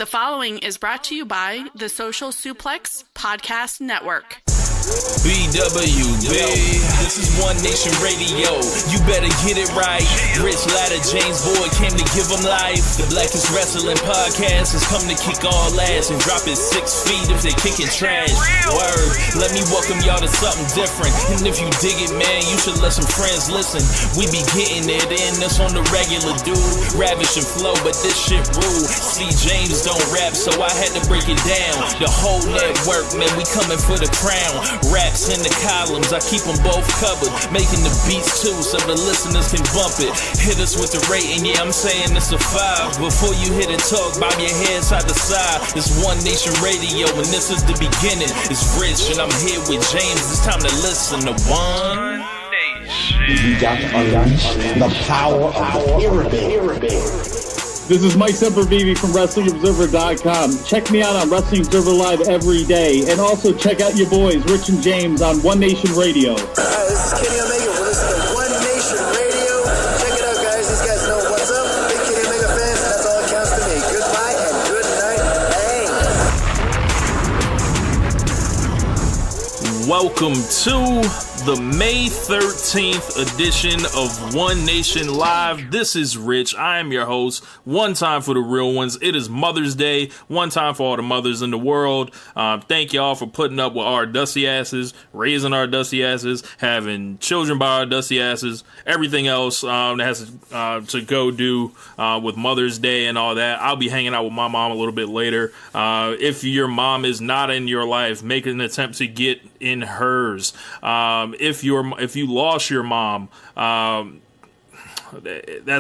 The following is brought to you by the Social Suplex Podcast Network. BWB, this is One Nation Radio. You better get it right. Rich Latta, James Boyd came to give them life. The Blackest Wrestling Podcast has come to kick all ass and drop it 6 feet if they kicking trash. Word, let me welcome y'all to something different. And if you dig it, man, you should let some friends listen. We be getting it in, that's on the regular, dude. Ravish and flow, but this shit rude. See, James don't rap, so I had to break it down. The whole network, man, we coming for the crown. Raps in the columns, I keep them both covered. Making the beats too, so the listeners can bump it. Hit us with the rating, yeah, I'm saying it's a 5. Before you hit it, talk, bob your head side to side. It's One Nation Radio, and this is the beginning. It's Rich, and I'm here with James. It's time to listen to One Nation. We got to unleash the power of the pyramid. This is Mike Sempervive from WrestlingObserver.com. Check me out on Wrestling Observer Live every day. And also check out your boys, Rich and James, on One Nation Radio. This is Kenny Omega. We're listening to One Nation Radio. Check it out, guys. These guys know what's up. Big Kenny Omega fans, that's all that counts to me. Goodbye and good night. Bang. Welcome to the May 13th edition of One Nation Live. This is Rich. I am your host. One time for the real ones. It is Mother's Day. One time for all the mothers in the world. Thank y'all for putting up with our dusty asses, raising our dusty asses, having children by our dusty asses, everything else that has to go do with Mother's Day and all that. I'll be hanging out with my mom a little bit later. If your mom is not in your life, make an attempt to get in hers. If you lost your mom, that's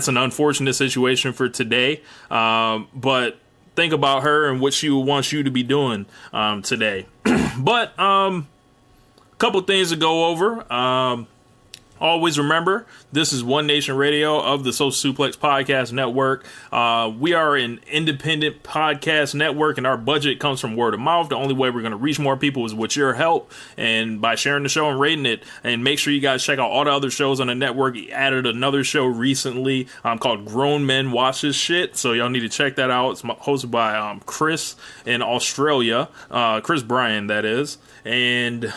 an unfortunate situation for today. But think about her and what she wants you to be doing today. But a couple things to go over. Always remember, this is One Nation Radio of the Social Suplex Podcast Network. We are an independent podcast network, and our budget comes from word of mouth. The only way we're going to reach more people is with your help and by sharing the show and rating it. And make sure you guys check out all the other shows on the network. He added another show recently called Grown Men Watch This Shit, so y'all need to check that out. It's hosted by Chris in Australia, Chris Bryan, that is. And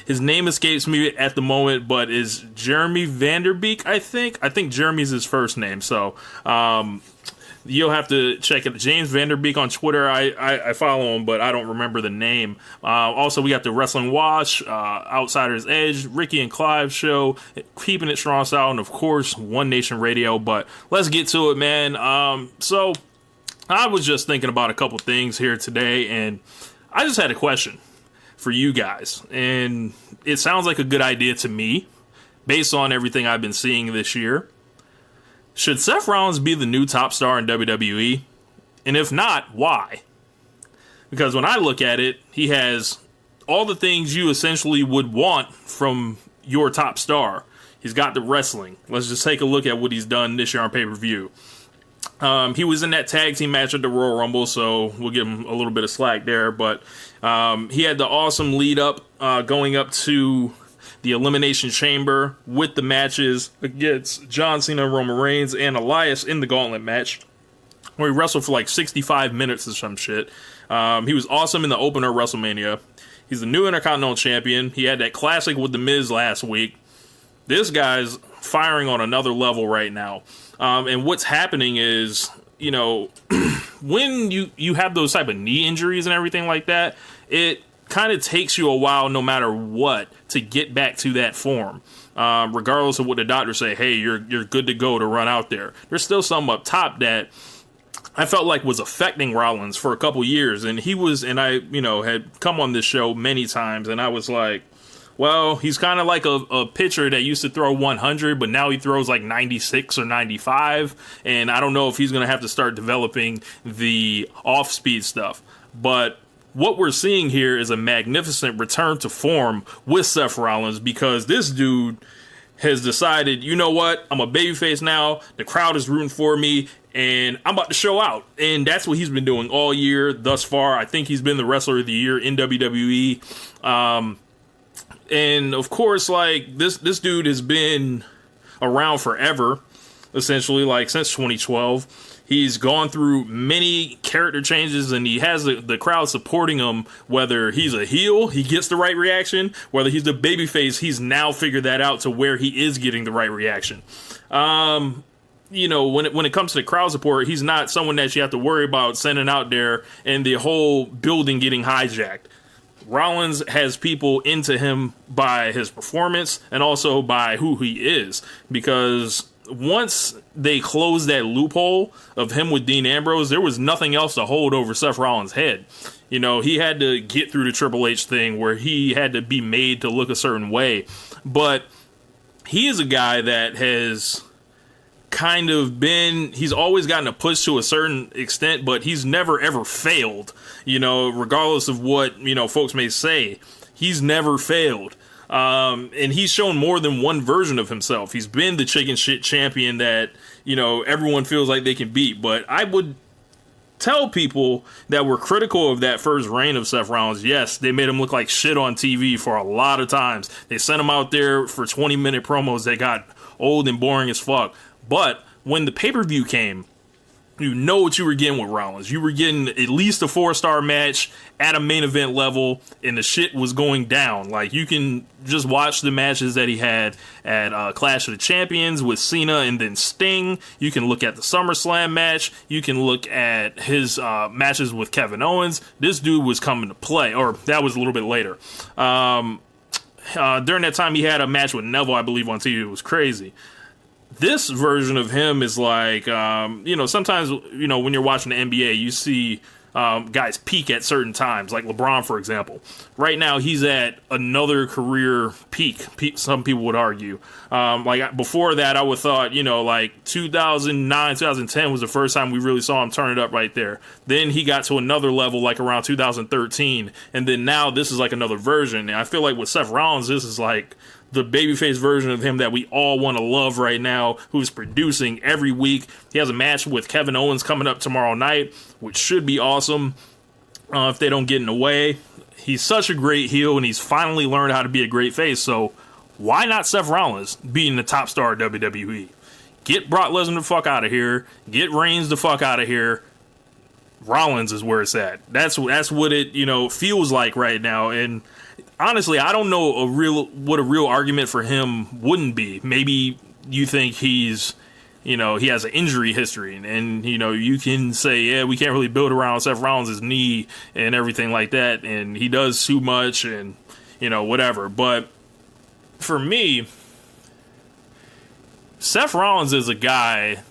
his name escapes me at the moment, but is Jeremy Vanderbeek, I think. I think Jeremy's his first name, so you'll have to check it. James Vanderbeek on Twitter. I follow him, but I don't remember the name. Also, we got the Wrestling Watch, Outsider's Edge, Ricky and Clive show, Keeping It Strong Style, and of course, One Nation Radio. But let's get to it, man. So I was just thinking about a couple things here today, and I just had a question for you guys, and it sounds like a good idea to me based on everything I've been seeing this year. Should Seth Rollins be the new top star in WWE? And if not, why? Because when I look at it, he has all the things you essentially would want from your top star. He's got the wrestling. Let's just take a look at what he's done this year on pay-per-view. He was in that tag team match at the Royal Rumble, so we'll give him a little bit of slack there. But he had the awesome lead up going up to the Elimination Chamber with the matches against John Cena, Roman Reigns, and Elias in the Gauntlet match, where he wrestled for like 65 minutes or some shit. He was awesome in the opener WrestleMania. He's the new Intercontinental Champion. He had that classic with The Miz last week. This guy's firing on another level right now. And what's happening is, you know, when you have those type of knee injuries and everything like that, it kind of takes you a while, no matter what, to get back to that form. Regardless of what the doctors say, hey, you're good to go to run out there. There's still something up top that I felt like was affecting Rollins for a couple years. And he was, and I, had come on this show many times, and I was like, well, he's kind of like a pitcher that used to throw 100, but now he throws like 96 or 95. And I don't know if he's going to have to start developing the off-speed stuff. But what we're seeing here is a magnificent return to form with Seth Rollins, because this dude has decided, you know what, I'm a babyface now. The crowd is rooting for me, and I'm about to show out. And that's what he's been doing all year thus far. I think he's been the Wrestler of the Year in WWE. And of course, like this dude has been around forever, essentially, like since 2012. He's gone through many character changes, and he has the crowd supporting him. Whether he's a heel, he gets the right reaction. Whether he's the babyface, he's now figured that out to where he is getting the right reaction. You know, when it comes to the crowd support, he's not someone that you have to worry about sending out there and the whole building getting hijacked. Rollins has people into him by his performance and also by who he is, because once they closed that loophole of him with Dean Ambrose, there was nothing else to hold over Seth Rollins' head. You know, he had to get through the Triple H thing where he had to be made to look a certain way. But he is a guy that has kind of been, he's always gotten a push to a certain extent, but he's never ever failed, you know, regardless of what, you know, folks may say. He's never failed. And he's shown more than one version of himself. He's been the chicken shit champion that, you know, everyone feels like they can beat. But I would tell people that were critical of that first reign of Seth Rollins, yes, they made him look like shit on TV for a lot of times. They sent him out there for 20-minute promos that got old and boring as fuck. But when the pay-per-view came, you know what you were getting with Rollins. You were getting at least a 4-star match at a main event level, and the shit was going down. Like, you can just watch the matches that he had at Clash of the Champions with Cena and then Sting. You can look at the SummerSlam match. You can look at his matches with Kevin Owens. This dude was coming to play, or that was a little bit later. During that time, he had a match with Neville, I believe, on TV. It was crazy. This version of him is like, you know, sometimes, you know, when you're watching the NBA, you see guys peak at certain times, like LeBron, for example. Right now, he's at another career peak, some people would argue. Like, before that, I would thought, you know, like 2009, 2010 was the first time we really saw him turn it up right there. Then he got to another level, like around 2013. And then now this is like another version. And I feel like with Seth Rollins, this is like the babyface version of him that we all want to love right now, who's producing every week. He has a match with Kevin Owens coming up tomorrow night, which should be awesome if they don't get in the way. He's such a great heel, and he's finally learned how to be a great face, so why not Seth Rollins being the top star of WWE? Get Brock Lesnar the fuck out of here. Get Reigns the fuck out of here. Rollins is where it's at. That's what it, you know, feels like right now, and honestly, I don't know what a real argument for him wouldn't be. Maybe you think he's, you know, he has an injury history, and you know, you can say, yeah, we can't really build around Seth Rollins' knee and everything like that, and he does too much, and you know, whatever. But for me, Seth Rollins is a guy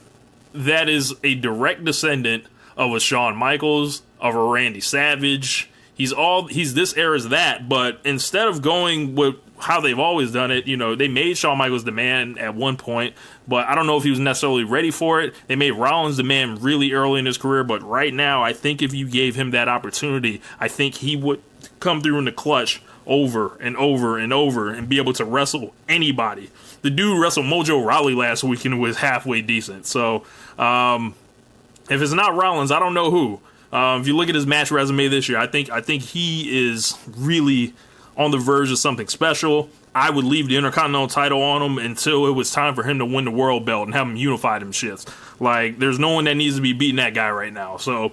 that is a direct descendant of a Shawn Michaels, of a Randy Savage. He's this era's that, but instead of going with how they've always done it, you know, they made Shawn Michaels the man at one point, but I don't know if he was necessarily ready for it. They made Rollins the man really early in his career, but right now, I think if you gave him that opportunity, I think he would come through in the clutch over and over and over and be able to wrestle anybody. The dude wrestled Mojo Rawley last week and was halfway decent. So, if it's not Rollins, I don't know who. If you look at his match resume this year, I think he is really on the verge of something special. I would leave the Intercontinental title on him until it was time for him to win the world belt and have him unify them shits. Like, there's no one that needs to be beating that guy right now. So,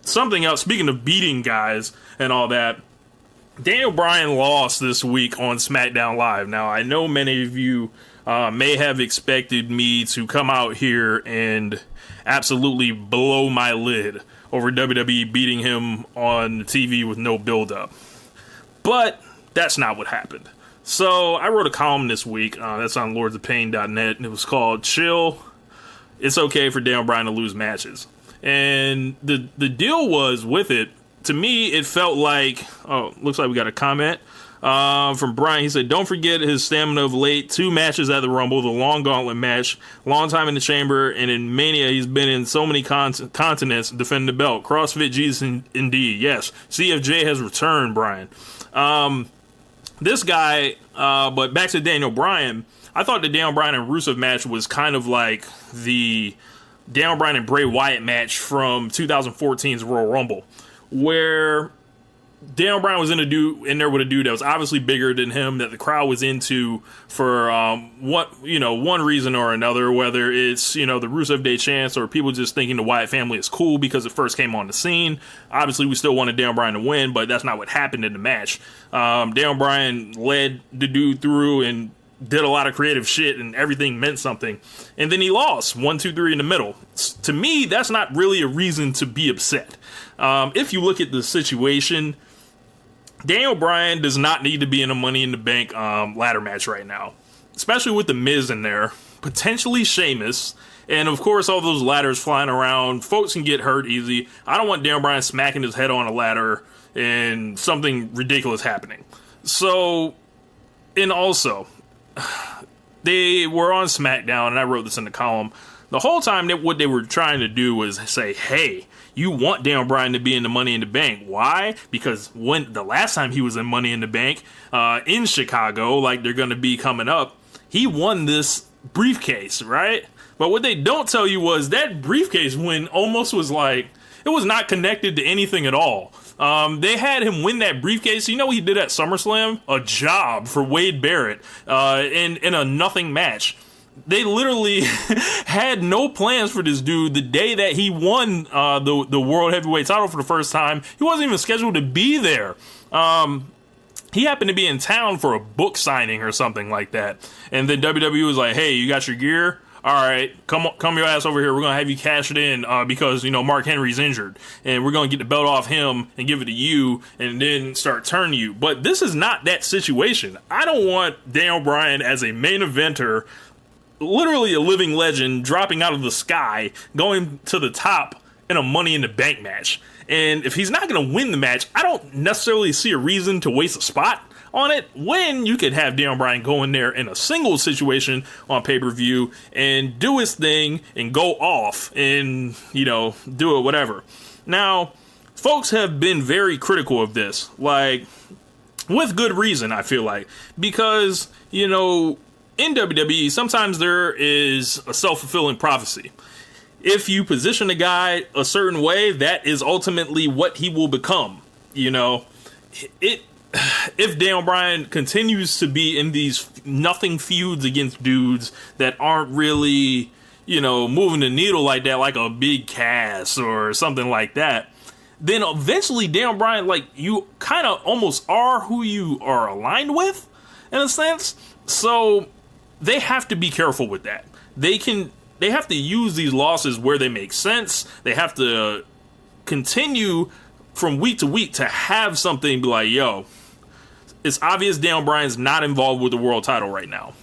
something else, speaking of beating guys and all that, Daniel Bryan lost this week on SmackDown Live. Now, I know many of you may have expected me to come out here and absolutely blow my lid over WWE beating him on TV with no build-up. But that's not what happened. So I wrote a column this week that's on lordsofpain.net, and it was called Chill, It's Okay for Daniel Bryan to Lose Matches. And the deal was with it, to me, it felt like, oh, looks like we got a comment from Bryan. He said, don't forget his stamina of late. 2 matches at the Rumble, the long gauntlet match, long time in the Chamber, and in Mania, he's been in so many continents defending the belt. CrossFit Jesus indeed. Yes, CFJ has returned, Bryan. This guy, but back to Daniel Bryan, I thought the Daniel Bryan and Rusev match was kind of like the Daniel Bryan and Bray Wyatt match from 2014's Royal Rumble, where Daniel Bryan was in there with a dude that was obviously bigger than him, that the crowd was into for one reason or another, whether it's, the Rusev Day chants or people just thinking the Wyatt family is cool because it first came on the scene. Obviously, we still wanted Daniel Bryan to win, but that's not what happened in the match. Daniel Bryan led the dude through and did a lot of creative shit, and everything meant something. And then he lost 1, 2, 3 in the middle. To me, that's not really a reason to be upset. If you look at the situation, Daniel Bryan does not need to be in a Money in the Bank ladder match right now, especially with The Miz in there, potentially Sheamus, and of course all those ladders flying around. Folks can get hurt easy. I don't want Daniel Bryan smacking his head on a ladder and something ridiculous happening. So, and also, they were on SmackDown, and I wrote this in the column. The whole time, what they were trying to do was say, hey, you want Daniel Bryan to be in the Money in the Bank. Why? Because when the last time he was in Money in the Bank in Chicago, like they're going to be coming up, he won this briefcase, right? But what they don't tell you was that briefcase win almost was like, it was not connected to anything at all. They had him win that briefcase. You know what he did at SummerSlam? A job for Wade Barrett in a nothing match. They literally had no plans for this dude the day that he won the World Heavyweight title for the first time. He wasn't even scheduled to be there. He happened to be in town for a book signing or something like that. And then WWE was like, hey, you got your gear? All right, come your ass over here. We're going to have you cash it in because, Mark Henry's injured. And we're going to get the belt off him and give it to you and then start turning you. But this is not that situation. I don't want Daniel Bryan as a main eventer, literally a living legend, dropping out of the sky, going to the top in a Money in the Bank match. And if he's not going to win the match, I don't necessarily see a reason to waste a spot on it when you could have Daniel Bryan go in there in a single situation on pay-per-view and do his thing and go off and, do it whatever. Now, folks have been very critical of this, like, with good reason, I feel like, because, in WWE, sometimes there is a self-fulfilling prophecy. If you position a guy a certain way, that is ultimately what he will become. If Daniel Bryan continues to be in these nothing feuds against dudes that aren't really, moving the needle like that, like a Big Cass or something like that, then eventually Daniel Bryan, like, you kind of almost are who you are aligned with, in a sense. So they have to be careful with that. They have to use these losses where they make sense. They have to continue from week to week to have something be like, yo, it's obvious Daniel Bryan's not involved with the world title right now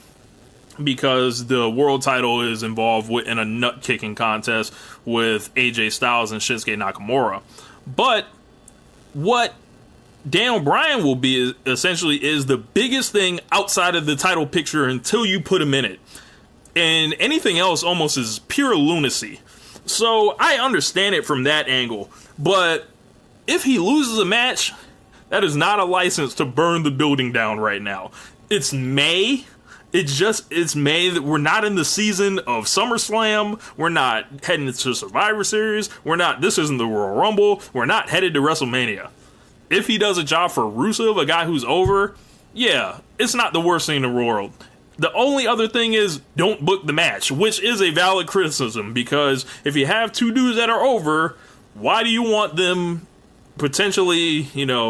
because the world title is involved in a nut-kicking contest with AJ Styles and Shinsuke Nakamura. But what Daniel Bryan will be essentially is the biggest thing outside of the title picture until you put him in it. And anything else almost is pure lunacy. So I understand it from that angle. But if he loses a match, that is not a license to burn the building down right now. It's May. It's May. That we're not in the season of SummerSlam. We're not heading into Survivor Series. This isn't the Royal Rumble. We're not headed to WrestleMania. If he does a job for Rusev, a guy who's over, yeah, it's not the worst thing in the world. The only other thing is don't book the match, which is a valid criticism because if you have two dudes that are over, why do you want them potentially,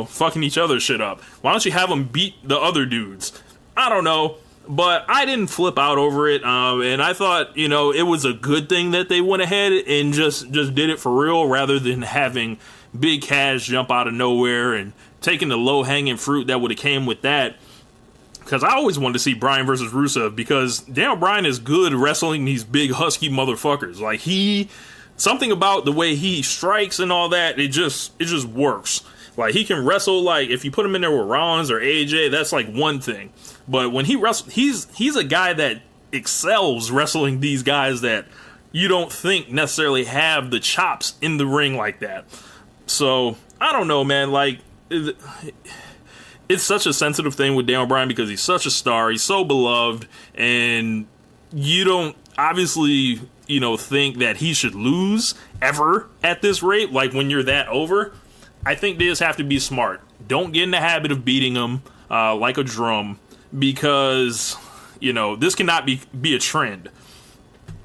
fucking each other's shit up? Why don't you have them beat the other dudes? I don't know, but I didn't flip out over it, and I thought, it was a good thing that they went ahead and just did it for real rather than having Big Cass jump out of nowhere and taking the low-hanging fruit that would have came with that. Because I always wanted to see Bryan versus Rusev because Daniel Bryan is good wrestling these big husky motherfuckers. Like something about the way he strikes and all that, it just works. Like he can wrestle, like if you put him in there with Rollins or AJ, that's like one thing. But when he wrestles, he's a guy that excels wrestling these guys that you don't think necessarily have the chops in the ring like that. So I don't know, man. Like it's such a sensitive thing with Daniel Bryan because he's such a star. He's so beloved, and you don't obviously, think that he should lose ever at this rate. Like when you're that over, I think they just have to be smart. Don't get in the habit of beating them like a drum, because, you know, this cannot be a trend.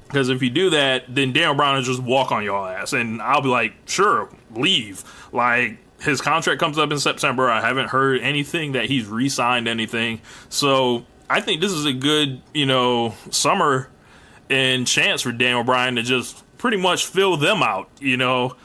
Because if you do that, then Daniel Bryan will just walk on your ass, and I'll be like, sure, leave. Like, his contract comes up in September. I haven't heard anything that he's re-signed anything. So I think this is a good, you know, summer and chance for Daniel Bryan to just pretty much fill them out, you know.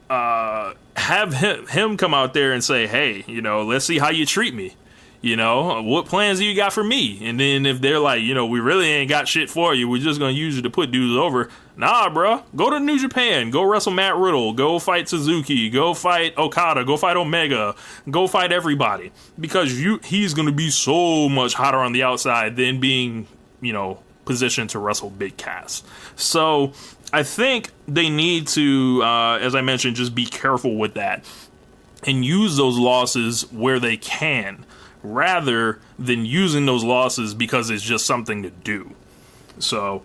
Have him come out there and say, hey, you know, let's see how you treat me. You know, what plans do you got for me? And then if they're like, you know, we really ain't got shit for you, we're just going to use you to put dudes over. Nah, bro. Go to New Japan. Go wrestle Matt Riddle. Go fight Suzuki. Go fight Okada. Go fight Omega. Go fight everybody. Because he's going to be so much hotter on the outside than being, you know, positioned to wrestle big cats. So I think they need to, as I mentioned, just be careful with that and use those losses where they can, rather than using those losses because it's just something to do. So,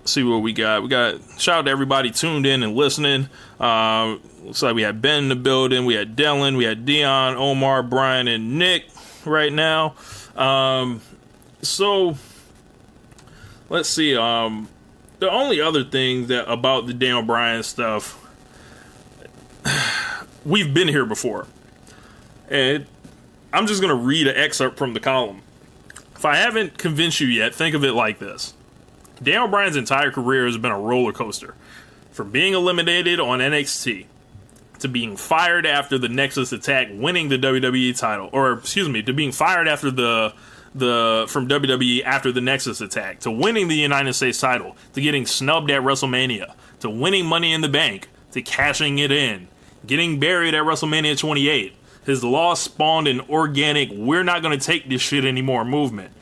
see what we got. We got, shout out to everybody tuned in and listening. Looks like we had Ben in the building. We had Dylan. We had Dion, Omar, Bryan, and Nick right now. So, let's see. The only other thing that about the Daniel Bryan stuff, we've been here before. And I'm just going to read an excerpt from the column. If I haven't convinced you yet, think of it like this. Daniel Bryan's entire career has been a roller coaster. From being eliminated on NXT, to being fired after the Nexus attack, winning the WWE title, to being fired after from WWE after the Nexus attack, to winning the United States title, to getting snubbed at WrestleMania, to winning Money in the Bank, to cashing it in, getting buried at WrestleMania 28. His loss spawned an organic, we're not going to take this shit anymore movement.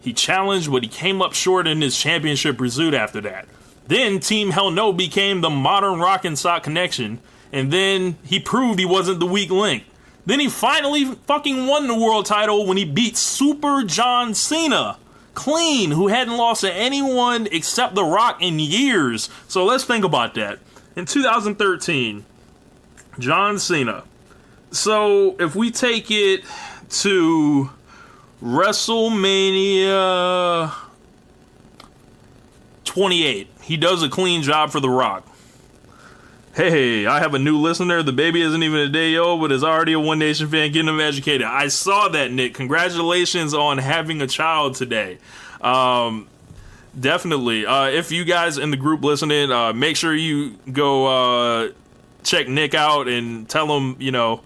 He challenged, but he came up short in his championship pursuit after that. Then Team Hell No became the modern Rock and Sock connection, and then he proved he wasn't the weak link. Then he finally fucking won the world title when he beat Super John Cena, clean, who hadn't lost to anyone except The Rock in years. So let's think about that. In 2013, John Cena. So if we take it to WrestleMania 28, he does a clean job for The Rock. Hey, I have a new listener. The baby isn't even a day old, but is already a One Nation fan. Getting him educated. I saw that, Nick. Congratulations on having a child today. Definitely. If you guys in the group listening, make sure you go check Nick out and tell him, you know,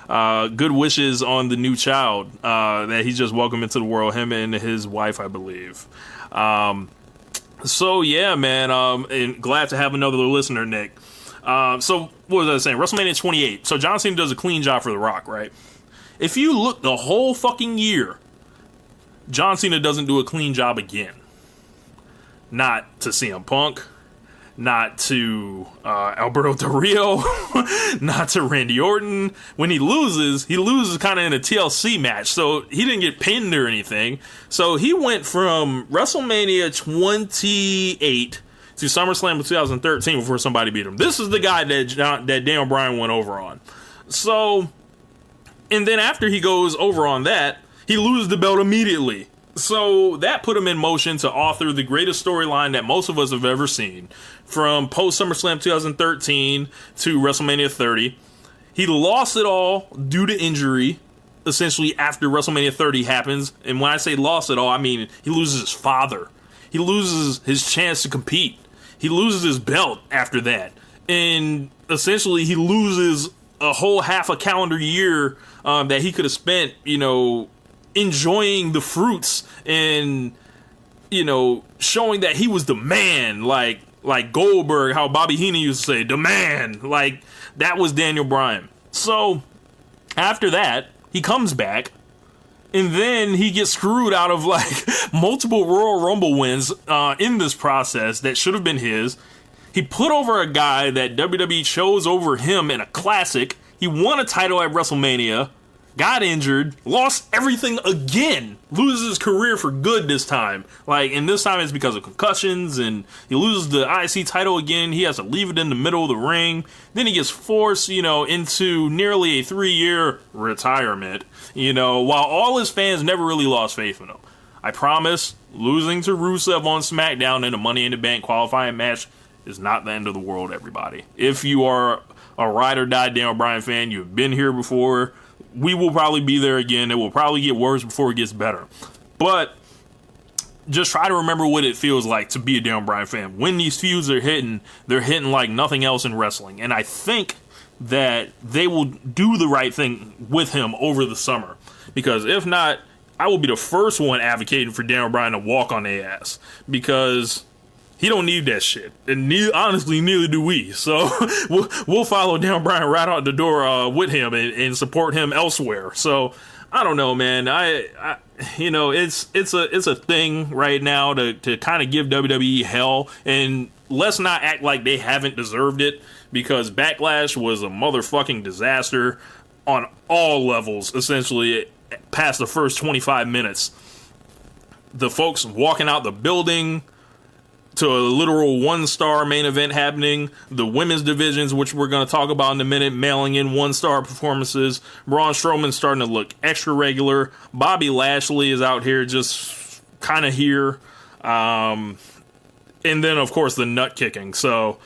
good wishes on the new child that he's just welcomed into the world, him and his wife, I believe. So yeah, man, and glad to have another listener, Nick. So what was I saying? WrestleMania 28. So John Cena does a clean job for The Rock, right? If you look the whole fucking year, John Cena doesn't do a clean job again. Not to CM Punk, not to Alberto Del Rio, not to Randy Orton. When he loses kind of in a TLC match, so he didn't get pinned or anything. So he went from WrestleMania 28 to SummerSlam of 2013 before somebody beat him. This is the guy that Daniel Bryan went over on. So, and then after he goes over on that, he loses the belt immediately. So that put him in motion to author the greatest storyline that most of us have ever seen. From post SummerSlam 2013 to WrestleMania 30. He lost it all due to injury, essentially after WrestleMania 30 happens. And when I say lost it all, I mean he loses his father. He loses his chance to compete. He loses his belt after that. And essentially he loses a whole half a calendar year that he could have spent, you know, enjoying the fruits and, you know, showing that he was the man, like Goldberg, how Bobby Heenan used to say, the man. Like, that was Daniel Bryan. So, after that, he comes back, and then he gets screwed out of, like, multiple Royal Rumble wins in this process that should have been his. He put over a guy that WWE chose over him in a classic. He won a title at WrestleMania. got injured, lost everything again, loses his career for good this time. And this time it's because of concussions, and he loses the IC title again. He has to leave it in the middle of the ring. Then he gets forced, into nearly a 3-year retirement, while all his fans never really lost faith in him. I promise, losing to Rusev on SmackDown in a Money in the Bank qualifying match is not the end of the world, everybody. If you are a ride or die Daniel Bryan fan, you've been here before, we will probably be there again. It will probably get worse before it gets better. But just try to remember what it feels like to be a Daniel Bryan fan. When these feuds are hitting, they're hitting like nothing else in wrestling. And I think that they will do the right thing with him over the summer. Because if not, I will be the first one advocating for Daniel Bryan to walk on their ass. Because he don't need that shit, and neither do we. So we'll follow Daniel Bryan right out the door with him and support him elsewhere. So I don't know, man. It's a thing right now to kind of give WWE hell, and let's not act like they haven't deserved it, because Backlash was a motherfucking disaster on all levels. Essentially, past the first 25 minutes, the folks walking out the building, to a literal 1-star main event happening, the women's divisions, which we're going to talk about in a minute, mailing in 1-star performances, Braun Strowman starting to look extra regular, Bobby Lashley is out here just kind of here, and then of course the nut kicking. So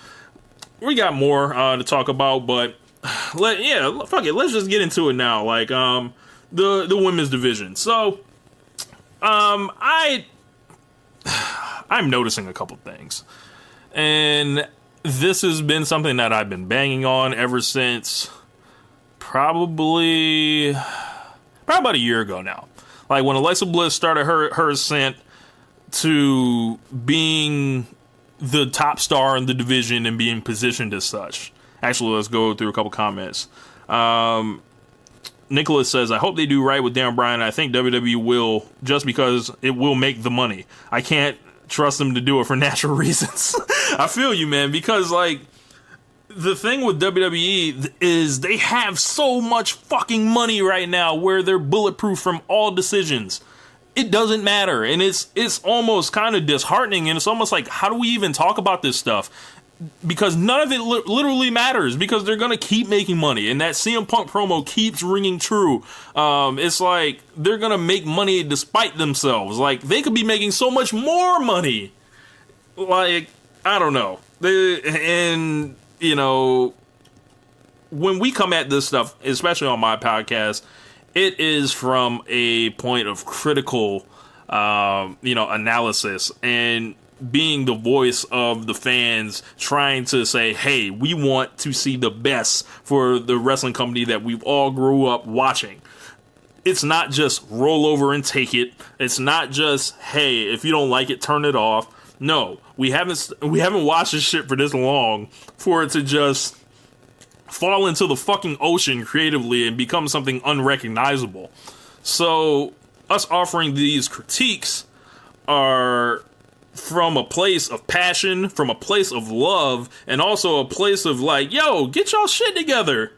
we got more to talk about, but fuck it, let's just get into it now. The women's division. So I'm noticing a couple things, and this has been something that I've been banging on ever since probably about a year ago now. When Alexa Bliss started her ascent to being the top star in the division and being positioned as such. Actually, let's go through a couple comments. Nicholas says, I hope they do right with Daniel Bryan. I think WWE will, just because it will make the money. I can't trust them to do it for natural reasons. I feel you, man, because the thing with WWE is they have so much fucking money right now where they're bulletproof from all decisions. It doesn't matter, and it's almost kind of disheartening, and it's almost like, how do we even talk about this stuff? Because none of it literally matters, because they're going to keep making money, and that CM Punk promo keeps ringing true. It's like they're going to make money despite themselves. They could be making so much more money. I don't know. When we come at this stuff, especially on my podcast, it is from a point of critical, analysis, and being the voice of the fans, trying to say, hey, we want to see the best for the wrestling company that we've all grew up watching. It's not just roll over and take it. It's not just, hey, if you don't like it, turn it off. No, we haven't watched this shit for this long for it to just fall into the fucking ocean creatively and become something unrecognizable. So us offering these critiques are from a place of passion, from a place of love, and also a place of yo, get y'all shit together.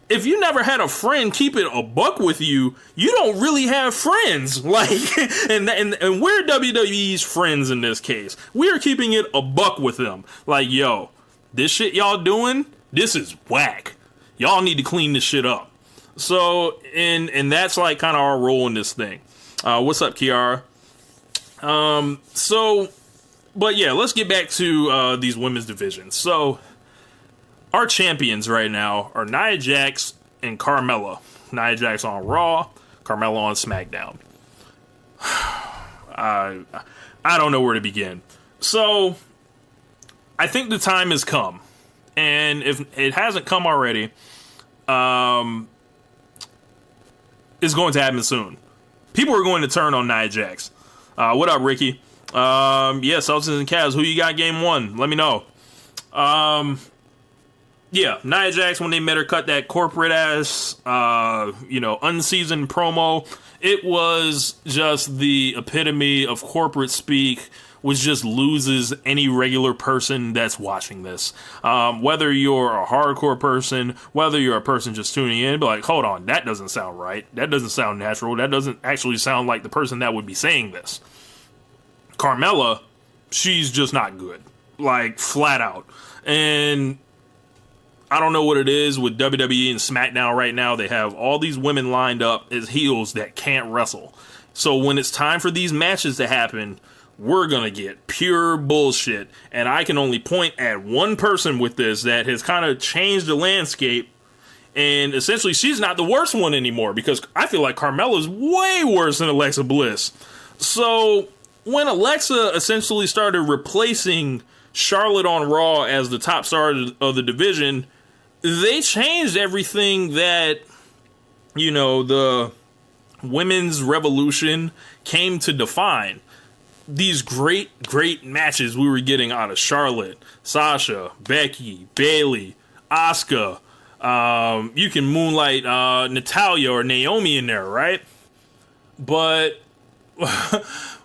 If you never had a friend keep it a buck with you, you don't really have friends. And we're WWE's friends in this case. We're keeping it a buck with them. Yo, this shit y'all doing, this is whack. Y'all need to clean this shit up. So, and that's kind of our role in this thing. What's up, Kiara? But yeah, let's get back to these women's divisions. So, our champions right now are Nia Jax and Carmella. Nia Jax on Raw, Carmella on SmackDown. I don't know where to begin. So, I think the time has come. And if it hasn't come already, it's going to happen soon. People are going to turn on Nia Jax. What up, Ricky? Celtics and Cavs. Who you got game 1? Let me know. Nia Jax, when they met her, cut that corporate ass, unseasoned promo. It was just the epitome of corporate speak, which just loses any regular person that's watching this. Whether you're a hardcore person, whether you're a person just tuning in, be like, hold on, that doesn't sound right. That doesn't sound natural. That doesn't actually sound like the person that would be saying this. Carmella, she's just not good. Like, flat out. And I don't know what it is with WWE and SmackDown right now. They have all these women lined up as heels that can't wrestle. So when it's time for these matches to happen, we're going to get pure bullshit. And I can only point at one person with this that has kind of changed the landscape. And essentially, she's not the worst one anymore, because I feel like Carmella's way worse than Alexa Bliss. So when Alexa essentially started replacing Charlotte on Raw as the top star of the division, they changed everything that, you know, the women's revolution came to define. These great matches we were getting out of Charlotte, Sasha, Becky, Bayley, Asuka. You can moonlight Natalya or Naomi in there, right? But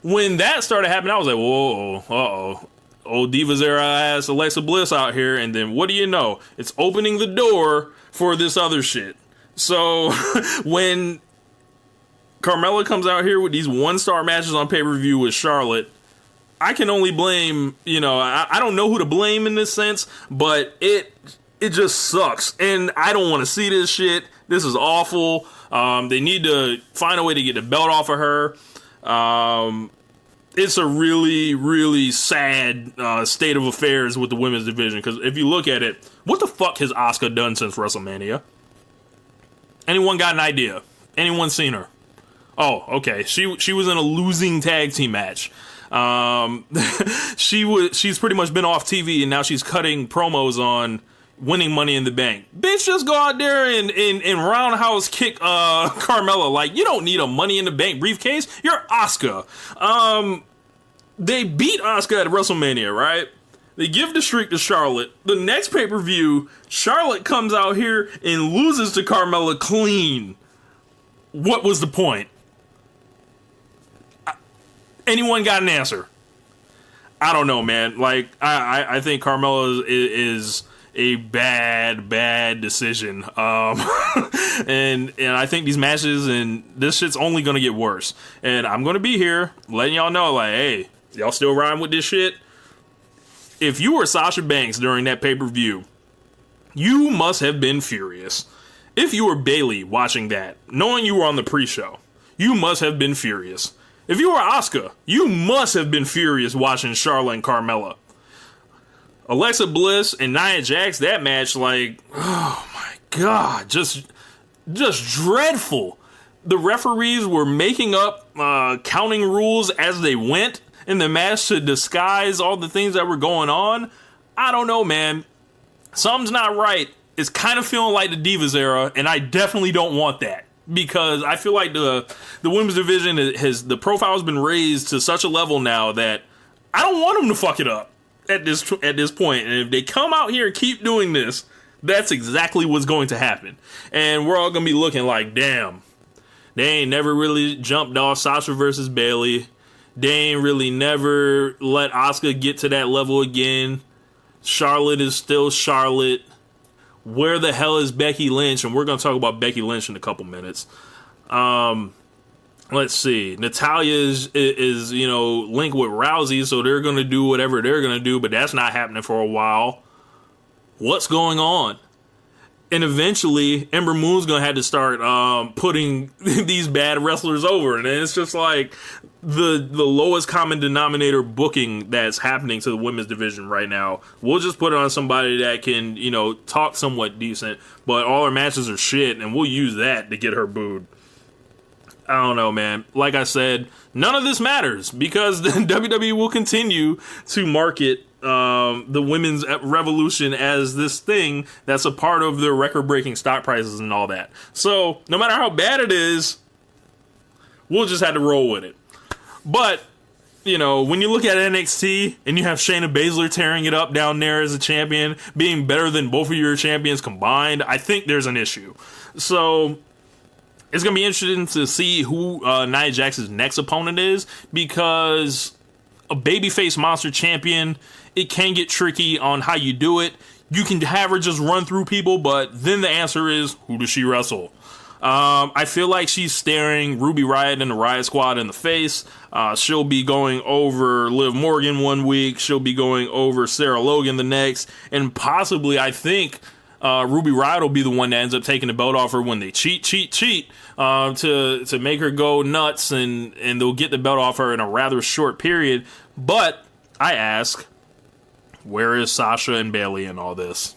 when that started happening, I was like, whoa, uh-oh. Old Divas era ass Alexa Bliss out here, and then what do you know? It's opening the door for this other shit. So when Carmella comes out here with these 1-star matches on pay-per-view with Charlotte, I can only blame, you know, I don't know who to blame in this sense, but it just sucks. And I don't want to see this shit. This is awful. They need to find a way to get the belt off of her. It's a really, really sad state of affairs with the women's division. Because if you look at it, what the fuck has Asuka done since WrestleMania? Anyone got an idea? Anyone seen her? Oh, okay. She was in a losing tag team match. She's pretty much been off TV, and now she's cutting promos on winning Money in the Bank. Bitch, just go out there and roundhouse kick Carmella. Like, you don't need a Money in the Bank briefcase. You're Asuka. They beat Asuka at WrestleMania, right? They give the streak to Charlotte. The next pay-per-view, Charlotte comes out here and loses to Carmella clean. What was the point? Anyone got an answer? I don't know, man. Like, I think Carmella is a bad decision. And I think these matches and this shit's only gonna get worse. And I'm gonna be here letting y'all know, like, hey, y'all still riding with this shit? If you were Sasha Banks during that pay-per-view, you must have been furious. If you were Bayley watching that, knowing you were on the pre-show, you must have been furious. If you were Asuka, you must have been furious watching Charlotte and Carmella. Alexa Bliss and Nia Jax, that match, like, oh my god, just dreadful. The referees were making up counting rules as they went in the match to disguise all the things that were going on. I don't know, man. Something's not right. It's kind of feeling like the Divas era, and I definitely don't want that. Because I feel like the women's division the profile has been raised to such a level now that I don't want them to fuck it up at this point. And if they come out here and keep doing this, that's exactly what's going to happen. And we're all going to be looking like, damn, they ain't never really jumped off Sasha versus Bayley. They ain't really never let Asuka get to that level again. Charlotte is still Charlotte. Where the hell is Becky Lynch? And we're going to talk about Becky Lynch in a couple minutes. Let's see. Natalya is you know, linked with Rousey, so they're going to do whatever they're going to do, but that's not happening for a while. What's going on? And eventually, Ember Moon's going to have to start putting these bad wrestlers over. And it's just like the lowest common denominator booking that's happening to the women's division right now. We'll just put it on somebody that can, you know, talk somewhat decent. But all her matches are shit, and we'll use that to get her booed. I don't know, man. Like I said, none of this matters because the WWE will continue to market the women's revolution as this thing that's a part of their record-breaking stock prices and all that. So, no matter how bad it is, we'll just have to roll with it. But, you know, when you look at NXT and you have Shayna Baszler tearing it up down there as a champion, being better than both of your champions combined, I think there's an issue. So, it's going to be interesting to see who Nia Jax's next opponent is, because a babyface monster champion, it can get tricky on how you do it. You can have her just run through people, but then the answer is, who does she wrestle? I feel like she's staring Ruby Riott and the Riott Squad in the face. She'll be going over Liv Morgan one week. She'll be going over Sarah Logan the next. And possibly, I think, Ruby Riott will be the one that ends up taking the belt off her when they cheat, to make her go nuts, and they'll get the belt off her in a rather short period. But I ask, where is Sasha and Bayley in all this?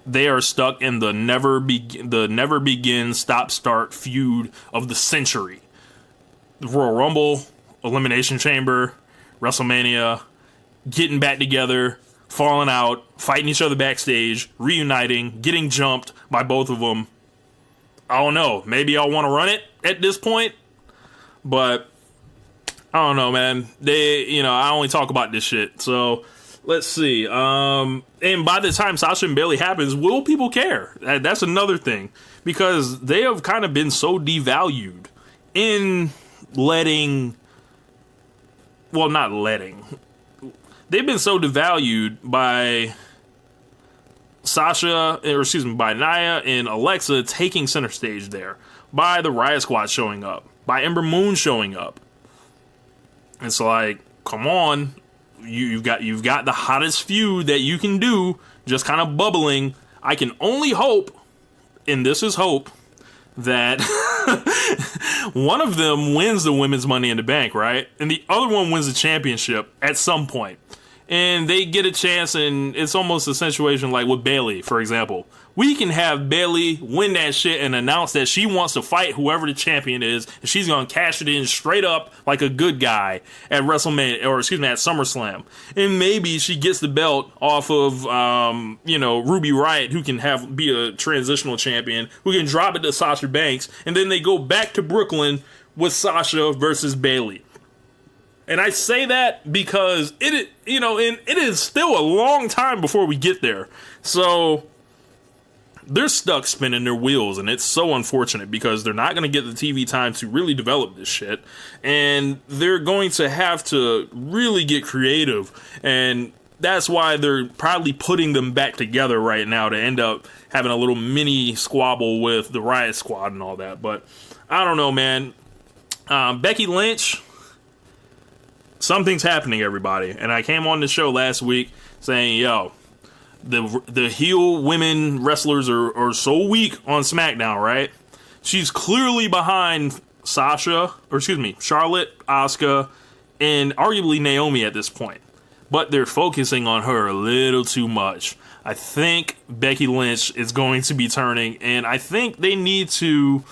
They are stuck in the never begin stop-start feud of the century. The Royal Rumble, Elimination Chamber, WrestleMania, getting back together, falling out, fighting each other backstage, reuniting, getting jumped by both of them. I don't know. Maybe I'll want to run it at this point, but I don't know, man. I only talk about this shit, so let's see. And by the time Sasha and Bayley happens, will people care? That's another thing, because they have kind of been so devalued in they've been so devalued by by Nia and Alexa taking center stage there, by the Riott Squad showing up, by Ember Moon showing up. It's like, come on. You've got the hottest feud that you can do, just kind of bubbling. I can only hope, and this is hope, that one of them wins the women's Money in the Bank, right? And the other one wins the championship at some point. And they get a chance, and it's almost a situation like with Bayley, for example. We can have Bayley win that shit and announce that she wants to fight whoever the champion is, and she's going to cash it in straight up like a good guy at WrestleMania, or excuse me, at SummerSlam. And maybe she gets the belt off of, Ruby Riott, who can be a transitional champion, who can drop it to Sasha Banks, and then they go back to Brooklyn with Sasha versus Bayley. And I say that because it is still a long time before we get there. So they're stuck spinning their wheels, and it's so unfortunate because they're not going to get the TV time to really develop this shit, and they're going to have to really get creative, and that's why they're probably putting them back together right now to end up having a little mini squabble with the Riott Squad and all that. But I don't know, man. Becky Lynch, something's happening, everybody. And I came on the show last week saying, yo, the heel women wrestlers are so weak on SmackDown, right? She's clearly behind Charlotte, Asuka, and arguably Naomi at this point. But they're focusing on her a little too much. I think Becky Lynch is going to be turning, and I think they need to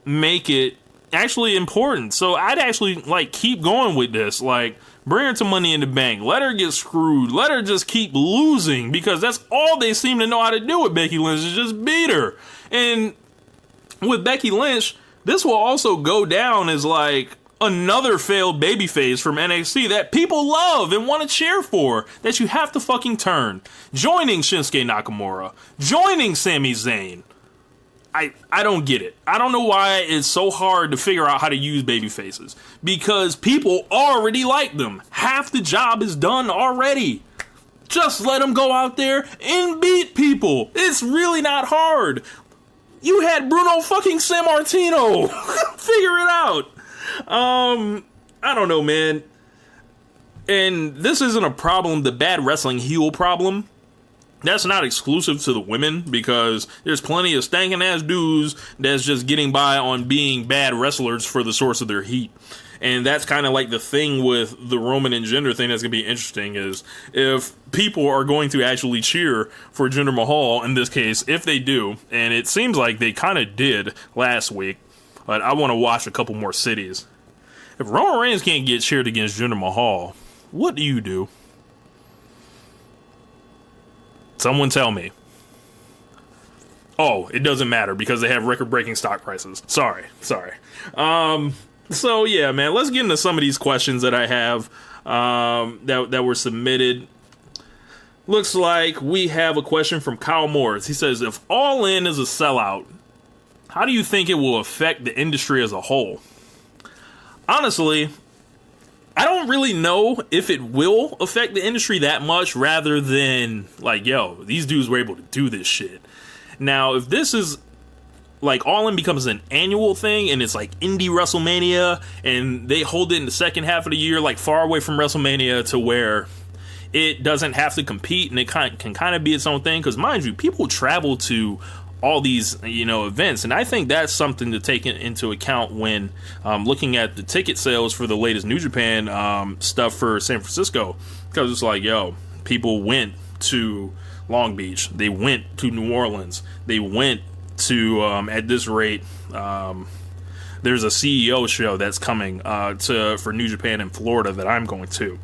make it actually important. So I'd actually keep going with this. Bring her to Money in the Bank. Let her get screwed. Let her just keep losing, because that's all they seem to know how to do with Becky Lynch, is just beat her. And with Becky Lynch, this will also go down as another failed babyface from NXT that people love and want to cheer for, that you have to fucking turn. Joining Shinsuke Nakamura. Joining Sami Zayn. I don't get it. I don't know why it's so hard to figure out how to use babyfaces, because people already like them. Half the job is done already. Just let them go out there and beat people. It's really not hard. You had Bruno fucking Sammartino. Figure it out. I don't know, man. And this isn't a problem, the bad wrestling heel problem. That's not exclusive to the women, because there's plenty of stankin' ass dudes that's just getting by on being bad wrestlers for the source of their heat. And that's kind of like the thing with the Roman and Jinder thing that's going to be interesting, is if people are going to actually cheer for Jinder Mahal in this case, if they do, and it seems like they kind of did last week, but I want to watch a couple more cities. If Roman Reigns can't get cheered against Jinder Mahal, what do you do? Someone tell me. Oh, it doesn't matter because they have record-breaking stock prices. Sorry. So yeah, man, let's get into some of these questions that I have that were submitted. Looks like we have a question from Kyle Morris. He says, if All In is a sellout, how do you think it will affect the industry as a whole? honestly, I don't really know if it will affect the industry that much, rather than like, yo, these dudes were able to do this shit. Now, if this is like All In becomes an annual thing and it's like indie WrestleMania and they hold it in the second half of the year, like far away from WrestleMania, to where it doesn't have to compete and it can kind of be its own thing. Because mind you, people travel to all these, events, and I think that's something to take into account when looking at the ticket sales for the latest New Japan stuff for San Francisco. Because it's like, yo, people went to Long Beach, they went to New Orleans, they went to at this rate, there's a CEO show that's coming for New Japan in Florida that I'm going to.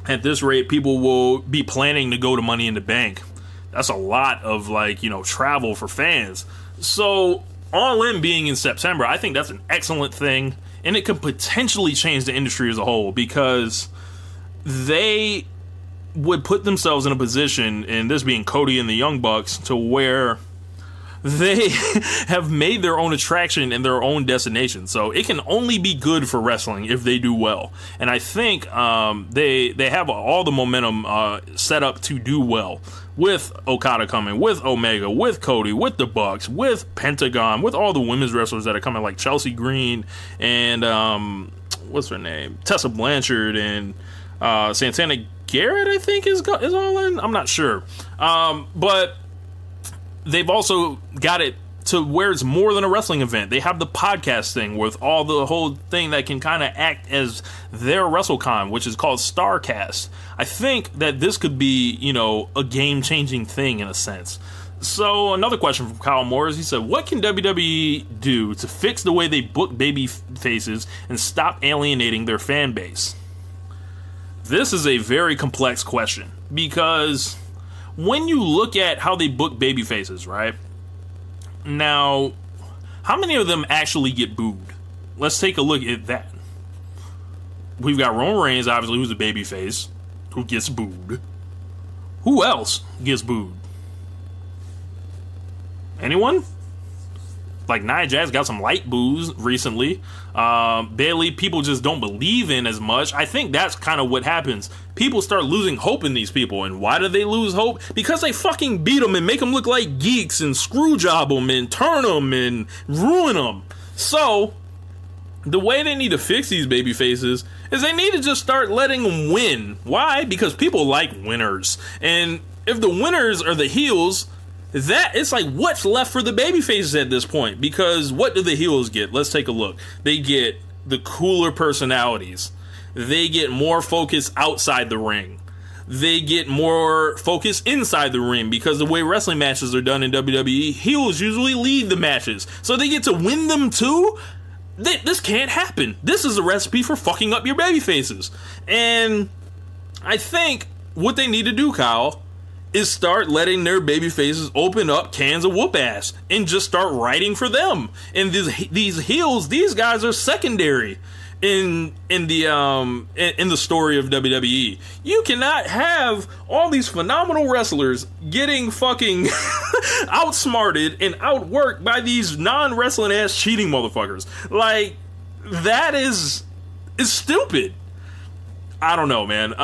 At this rate, people will be planning to go to Money in the Bank. That's a lot of travel for fans. So All In being in September, I think that's an excellent thing, and it could potentially change the industry as a whole, because they would put themselves in a position, and this being Cody and the Young Bucks, to where they have made their own attraction and their own destination. So it can only be good for wrestling if they do well. And I think they have all the momentum set up to do well, with Okada coming, with Omega, with Cody, with the Bucks, with Pentagon, with all the women's wrestlers that are coming, like Chelsea Green and what's her name, Tessa Blanchard, and Santana Garrett, I think is All In. I'm not sure, but they've also got it to where it's more than a wrestling event. They have the podcast thing with all the whole thing that can kind of act as their WrestleCon, which is called StarCast. I think that this could be, a game-changing thing in a sense. So another question from Kyle Morris. He said, what can WWE do to fix the way they book baby faces and stop alienating their fan base? This is a very complex question, because when you look at how they book baby faces, right? Now, how many of them actually get booed? Let's take a look at that. We've got Roman Reigns, obviously, who's a baby face, who gets booed. Who else gets booed? Anyone? Like Nia Jax got some light boos recently. Bayley, people just don't believe in as much. I think that's kind of what happens. People start losing hope in these people. And why do they lose hope? Because they fucking beat them and make them look like geeks and screw job them and turn them and ruin them. So the way they need to fix these baby faces is they need to just start letting them win. Why? Because people like winners. And if the winners are the heels, that it's like, what's left for the baby faces at this point? Because what do the heels get? Let's take a look. They get the cooler personalities. They get more focus outside the ring. They get more focus inside the ring, because the way wrestling matches are done in WWE, heels usually lead the matches. So they get to win them too? This can't happen. This is a recipe for fucking up your baby faces. And I think what they need to do, Kyle, is start letting their baby faces open up cans of whoop ass and just start writing for them. And these heels, these guys are secondary in the story of WWE. You cannot have all these phenomenal wrestlers getting fucking outsmarted and outworked by these non-wrestling ass cheating motherfuckers. Like, that is stupid. I don't know, man.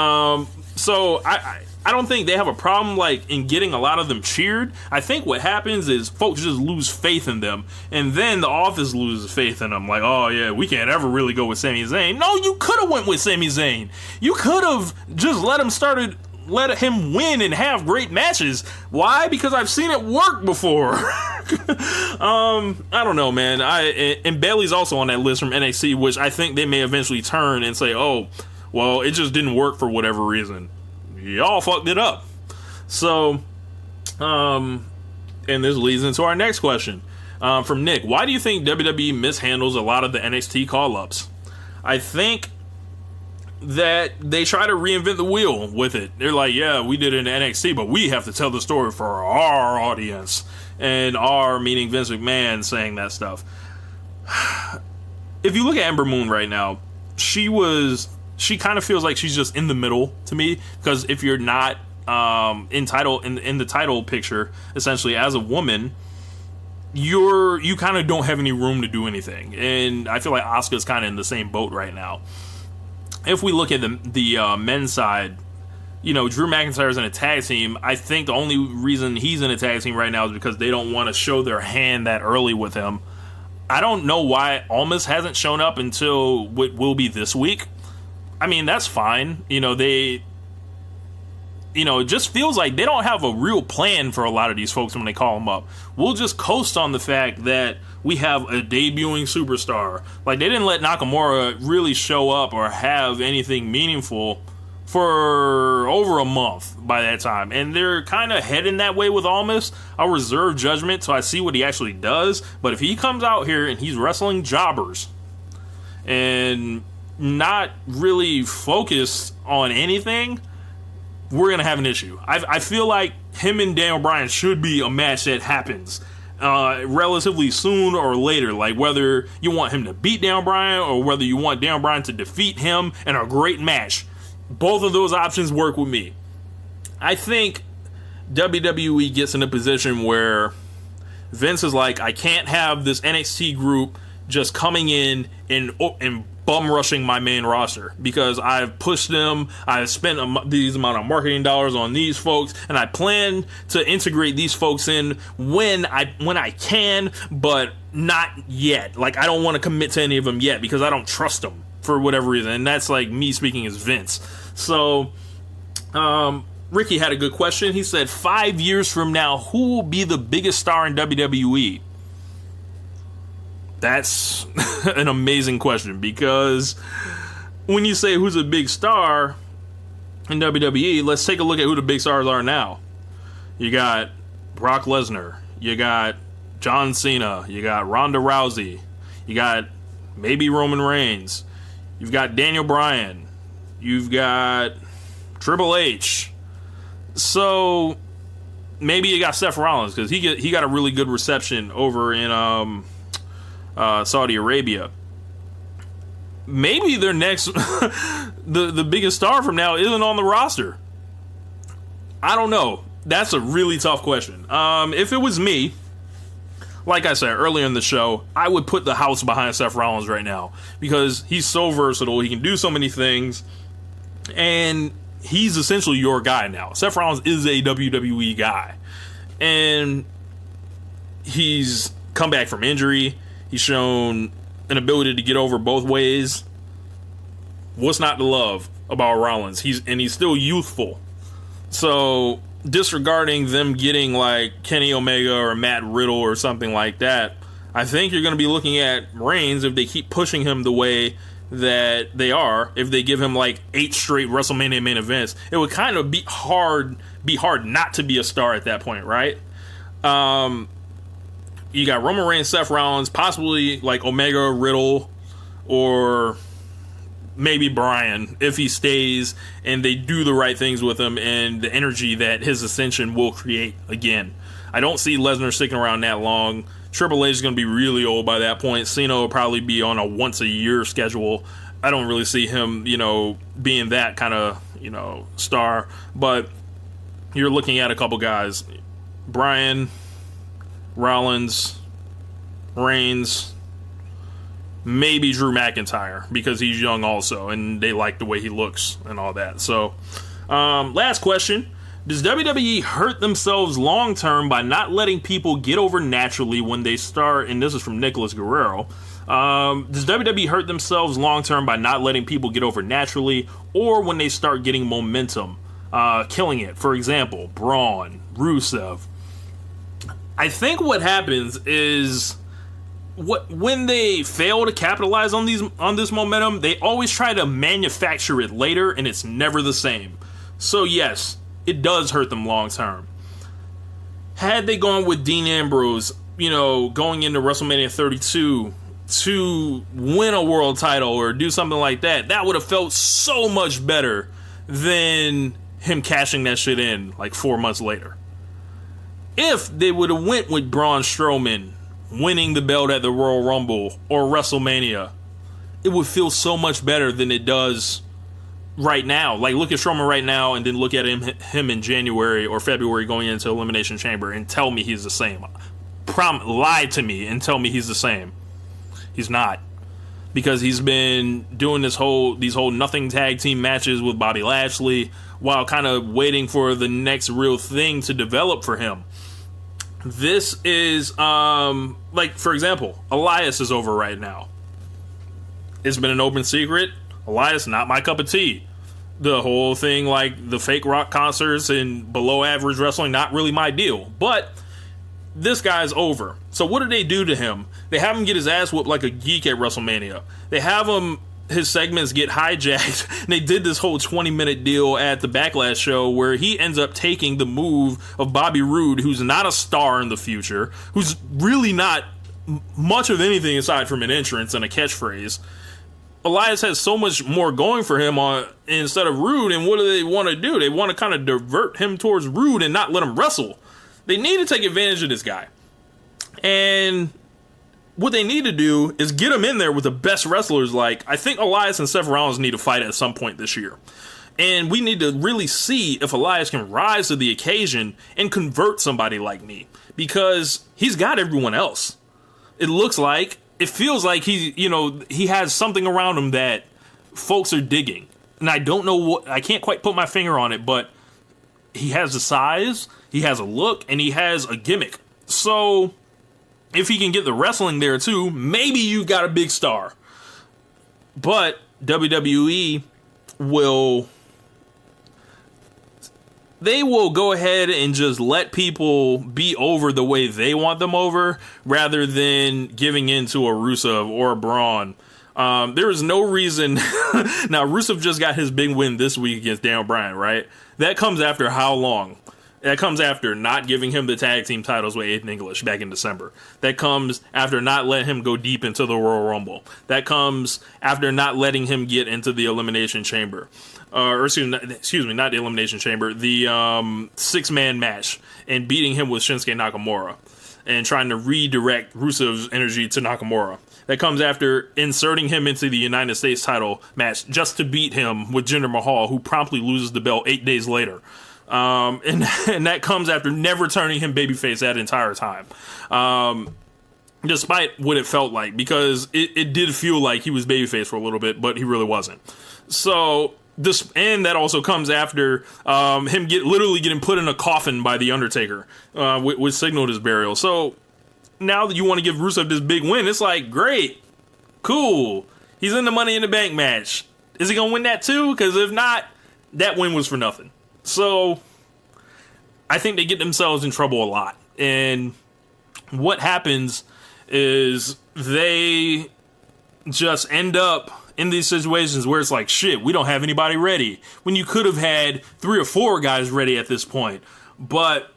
So I don't think they have a problem in getting a lot of them cheered. I think what happens is folks just lose faith in them, and then the office loses faith in them. Like, oh yeah, we can't ever really go with Sami Zayn. No, you could have went with Sami Zayn. You could have just let him win and have great matches. Why? Because I've seen it work before. I don't know, man. And Bayley's also on that list from NXT, which I think they may eventually turn and say, oh, well, it just didn't work for whatever reason. Y'all fucked it up. So, and this leads into our next question from Nick. Why do you think WWE mishandles a lot of the NXT call-ups? I think that they try to reinvent the wheel with it. They're like, yeah, we did it in NXT, but we have to tell the story for our audience. And our, meaning Vince McMahon, saying that stuff. If you look at Ember Moon right now, she kind of feels like she's just in the middle to me, because if you're not in the title picture, essentially as a woman, you kind of don't have any room to do anything. And I feel like Asuka's kind of in the same boat right now. If we look at the men's side, you know, Drew McIntyre's in a tag team. I think the only reason he's in a tag team right now is because they don't want to show their hand that early with him. I don't know why Almas hasn't shown up until what will be this week. I mean, that's fine. You know, it just feels like they don't have a real plan for a lot of these folks when they call them up. We'll just coast on the fact that we have a debuting superstar. Like, they didn't let Nakamura really show up or have anything meaningful for over a month by that time. And they're kind of heading that way with Almas. I'll reserve judgment till I see what he actually does. But if he comes out here and he's wrestling jobbers and not really focused on anything, we're going to have an issue. I feel like him and Daniel Bryan should be a match that happens relatively soon or later. Like, whether you want him to beat Daniel Bryan or whether you want Daniel Bryan to defeat him in a great match. Both of those options work with me. I think WWE gets in a position where Vince is like, I can't have this NXT group just coming in and bum rushing my main roster, because I've pushed them, I've spent these amount of marketing dollars on these folks, and I plan to integrate these folks in when I can, but not yet. Like, I don't want to commit to any of them yet because I don't trust them for whatever reason, and that's like me speaking as Vince. So, Ricky had a good question. He said, 5 years from now, who will be the biggest star in WWE? That's an amazing question, because when you say who's a big star in WWE, let's take a look at who the big stars are now. You got Brock Lesnar, you got John Cena, you got Ronda Rousey, you got maybe Roman Reigns, you've got Daniel Bryan, you've got Triple H. So maybe you got Seth Rollins, because he got a really good reception over in Saudi Arabia. Maybe their next the biggest star from now isn't on the roster. I don't know. That's a really tough question. If it was me, like I said earlier in the show, I would put the house behind Seth Rollins right now, because he's so versatile. He can do so many things, and he's essentially your guy now. Seth Rollins is a WWE guy, and he's come back from injury. He's shown an ability to get over both ways. What's not to love about Rollins? He's still youthful. So, disregarding them getting like Kenny Omega or Matt Riddle or something like that, I think you're going to be looking at Reigns if they keep pushing him the way that they are. If they give him like 8 straight WrestleMania main events, it would kind of be hard not to be a star at that point, right? You got Roman Reigns, Seth Rollins, possibly like Omega, Riddle, or maybe Bryan if he stays and they do the right things with him and the energy that his ascension will create again. I don't see Lesnar sticking around that long. Triple H is going to be really old by that point. Cena will probably be on a once-a-year schedule. I don't really see him, being that kind of, star. But you're looking at a couple guys. Bryan, Rollins, Reigns, maybe Drew McIntyre, because he's young also, and they like the way he looks and all that. So, last question. Does WWE hurt themselves long-term by not letting people get over naturally when they start, and this is from Nicholas Guerrero, does WWE hurt themselves long-term by not letting people get over naturally, or when they start getting momentum, killing it? For example, Braun, Rusev. I think what happens is when they fail to capitalize on this momentum, they always try to manufacture it later, and it's never the same. So yes, it does hurt them long term. Had they gone with Dean Ambrose, going into WrestleMania 32 to win a world title or do something like that, that would have felt so much better than him cashing that shit in like 4 months later. If they would have went with Braun Strowman winning the belt at the Royal Rumble or WrestleMania, it would feel so much better than it does right now. Like, look at Strowman right now and then look at him in January or February going into Elimination Chamber and tell me he's the same. lie to me and tell me he's the same. He's not. Because he's been doing these whole nothing tag team matches with Bobby Lashley while kind of waiting for the next real thing to develop for him. This is, like, for example, Elias is over right now. It's been an open secret. Elias, not my cup of tea. The whole thing, like the fake rock concerts and below average wrestling, not really my deal. But this guy's over. So what do they do to him? They have him get his ass whooped like a geek at WrestleMania. They have his segments get hijacked. And they did this whole 20-minute deal at the Backlash show where he ends up taking the move of Bobby Roode, who's not a star in the future, who's really not much of anything aside from an entrance and a catchphrase. Elias has so much more going for him instead of Roode, and what do they want to do? They want to kind of divert him towards Roode and not let him wrestle. They need to take advantage of this guy. And what they need to do is get him in there with the best wrestlers. Like, I think Elias and Seth Rollins need to fight at some point this year. And we need to really see if Elias can rise to the occasion and convert somebody like me. Because he's got everyone else. It feels like he has something around him that folks are digging. And I don't know I can't quite put my finger on it, but he has the size, he has a look, and he has a gimmick. So if he can get the wrestling there too, maybe you got a big star. But WWE will go ahead and just let people be over the way they want them over, rather than giving in to a Rusev or a Braun. There is no reason. Now, Rusev just got his big win this week against Daniel Bryan, right? That comes after how long? That comes after not giving him the tag team titles with Aiden English back in December. That comes after not letting him go deep into the Royal Rumble. That comes after not letting him get into the Elimination Chamber. Excuse me, not the Elimination Chamber, the 6-man match, and beating him with Shinsuke Nakamura and trying to redirect Rusev's energy to Nakamura. That comes after inserting him into the United States title match just to beat him with Jinder Mahal, who promptly loses the belt 8 days later. And that comes after never turning him babyface that entire time. Despite what it felt like, because it did feel like he was babyface for a little bit, but he really wasn't. So and that also comes after him literally getting put in a coffin by The Undertaker, which signaled his burial. So now that you want to give Rusev this big win, it's like, great, cool. He's in the Money in the Bank match. Is he going to win that too? Because if not, that win was for nothing. So I think they get themselves in trouble a lot. And what happens is they just end up in these situations where it's like, shit, we don't have anybody ready, when you could have had 3 or 4 guys ready at this point. But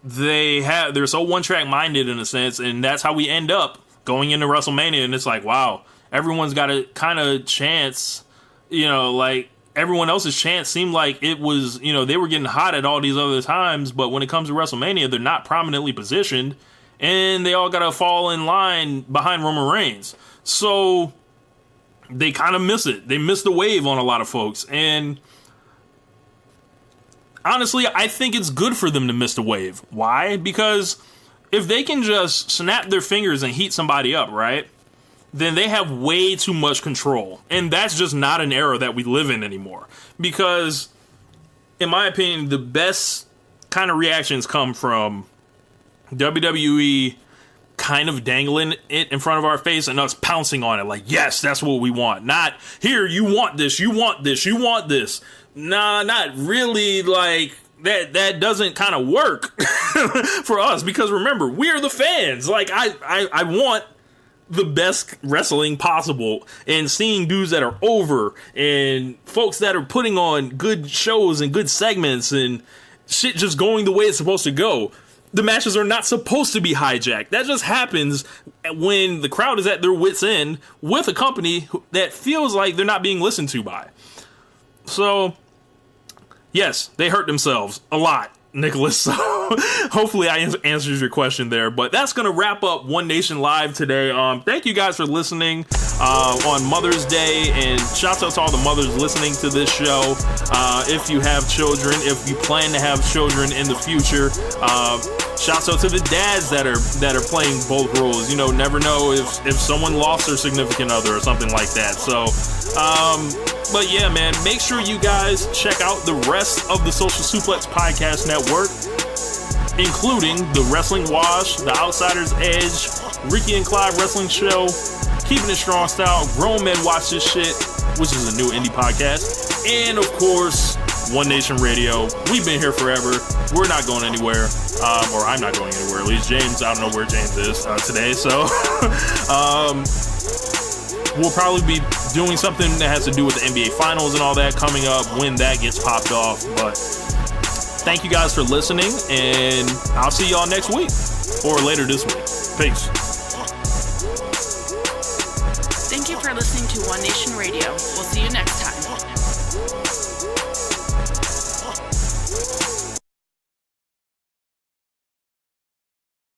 they're so one-track minded in a sense, and that's how we end up going into WrestleMania. And it's like, wow, everyone's got a kind of chance, like everyone else's chance seemed like it was, they were getting hot at all these other times, but when it comes to WrestleMania, they're not prominently positioned, and they all got to fall in line behind Roman Reigns. So they kind of miss it. They miss the wave on a lot of folks. And honestly, I think it's good for them to miss the wave. Why? Because if they can just snap their fingers and heat somebody up, right, then they have way too much control. And that's just not an era that we live in anymore. Because, in my opinion, the best kind of reactions come from WWE kind of dangling it in front of our face and us pouncing on it like, yes, that's what we want. Not, here, you want this, you want this, you want this. Nah, not really. Like, that doesn't kind of work for us, because remember, we're the fans. Like, I want the best wrestling possible, and seeing dudes that are over and folks that are putting on good shows and good segments and shit just going the way it's supposed to go. The matches are not supposed to be hijacked. That just happens when the crowd is at their wits' end with a company that feels like they're not being listened to by. So, yes, they hurt themselves a lot, Nicholas. So hopefully I answers your question there. But that's going to wrap up One Nation Live today. Thank you guys for listening on Mother's Day, and shouts out to all the mothers listening to this show. If you have children, if you plan to have children in the future, shouts out to the dads that are playing both roles. You know, never know if someone lost their significant other or something like that. So, but yeah, man, make sure you guys check out the rest of the Social Suplex Podcast Network, including the Wrestling Wash, the Outsider's Edge, Ricky and Clyde Wrestling Show, Keeping It Strong Style, Grown Men Watch This Shit, which is a new indie podcast, and of course, One Nation Radio. We've been here forever. We're not going anywhere, or I'm not going anywhere. At least James, I don't know where James is today, so we'll probably be doing something that has to do with the NBA Finals and all that coming up when that gets popped off. But thank you guys for listening, and I'll see y'all next week or later this week. Peace. Thank you for listening to One Nation Radio. We'll see you next time.